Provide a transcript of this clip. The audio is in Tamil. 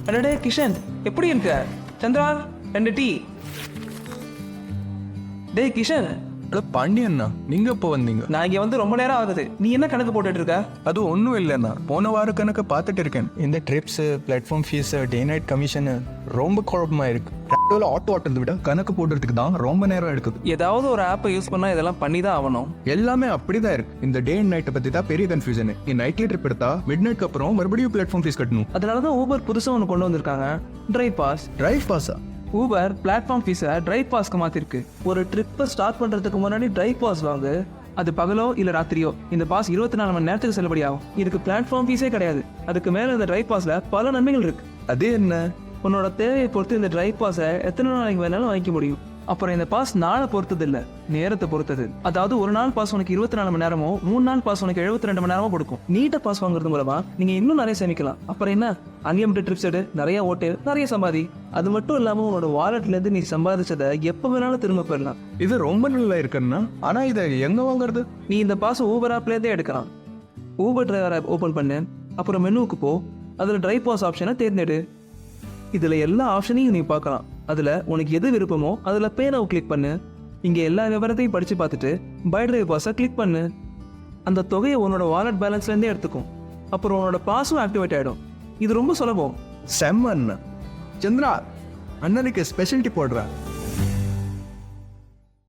அடடே கிஷன், எப்படி இருக்க? சந்திரா, 2 டீ. டேய் கிஷன், பாண்டி அண்ணா, நீங்க எப்போ வந்தீங்க? நான் இங்க வந்து ரொம்ப நேரம் ஆகுது. நீ என்ன கணக்கு போட்டுட்டு இருக்க? அது ஒன்றும் இல்லைண்ணா, போன வார கணக்கு பார்த்துட்டு இருக்கேன். இந்த trips, platform fees, day night commission ரொம்ப குழப்பமா இருக்கு. ஆட்டோ ஓட்டுறதை விட கணக்கு போடுறதுக்கு தான் ரொம்ப நேரம் எடுக்குது. ஏதாவது ஒரு ஆப்பை யூஸ் பண்ணா இதெல்லாம் பண்ணி தான் ஆகணும். எல்லாமே அப்படிதான் இருக்கு. இந்த டே அண்ட் நைட்டை பத்தி தான் பெரிய கன்ஃபியூஷன். நீ நைட்லி ட்ரிப் எடுத்தா மிட் நைட்க்கு அப்புறம் மறுபடியும் பிளாட்ஃபார்ம் ஃபீஸ் கட்டணும். அதனாலதான் ஊபர் புதுசா ஒன்று கொண்டு வந்திருக்காங்க, டிரைவ் பாஸ். டிரைவ் பாஸா? ஊபர் பிளாட்ஃபார்ம் ஃபீஸை டிரைவ் பாஸ்க்கு மாத்திருக்கு. ஒரு ட்ரிப்பை ஸ்டார்ட் பண்றதுக்கு முன்னாடி டிரைவ் பாஸ் வாங்கு. அது பகலோ இல்ல ராத்திரியோ இந்த பாஸ் 24 மணி நேரத்துக்கு செல்லுபடி ஆகும். இதுக்கு பிளாட்ஃபார்ம் ஃபீஸே கிடையாது. அதுக்கு மேல இந்த டிரைவ் பாஸ்ல பல நன்மைகள் இருக்கு. அது என்ன? உன்னோட தேவையை பொறுத்து இந்த டிரைவ் பாஸை எத்தனை நாளைக்கு வேணாலும் வாங்கிக்க முடியும். அப்புறம் இந்த பாஸ் நாளை பொறுத்தது இல்ல, நேரத்தை பொறுத்தது. அதாவது ஒரு நாள் பாஸ் உனக்கு 24 மணி நேரமோ, 3 நாள் பாஸ் உனக்கு 72 மணி நேரமோ கொடுக்கும். நீட்ட பாஸ் வாங்குறது மூலமா நீங்க இன்னும் நிறைய சேமிக்கலாம். அப்புறம் என்ன, அன்லிமிட்டட் ட்ரிப்ஸ் எடு, நிறைய ஓட்டு, நிறைய சம்பாதி. அது மட்டும் இல்லாம உன்னோட வாலெட்ல இருந்து நீ சம்பாதிச்சதை எப்ப வேணாலும் திரும்ப பெறலாம். இது ரொம்ப நல்லா இருக்குன்னா, ஆனா இதை எங்க வாங்குறது? நீ இந்த பாஸ் ஊபர் ஆப்ல இருந்தே எடுக்கலாம். ஊபர் டிரைவர் ஆப் ஓபன் பண்ணு, அப்புறம் மெனுவுக்கு போ, அதுல டிரைவ் பாஸ் ஆப்ஷனை தேர்ந்தெடு. இதுல எல்லா ஆப்ஷனையும் நீ பார்க்கலாம். அதுல உனக்கு எது விருப்பமோ அதுல பே நவ் கிளிக் பண்ணு. இங்க எல்லா விவரத்தையும் படிச்சு பார்த்துட்டு பை டிரைவ் பாஸை கிளிக் பண்ணு. அந்த தொகையை உன்னோட வாலெட் பேலன்ஸ்ல இருந்தே எடுத்துக்கும். அப்புறம் உன்னோட பாஸும் ஆக்டிவேட் ஆயிடும். இது ரொம்ப சுலபம். செம்ம அண்ணா. சந்திரா, அண்ணனுக்கு ஸ்பெஷாலிட்டி போடுறா.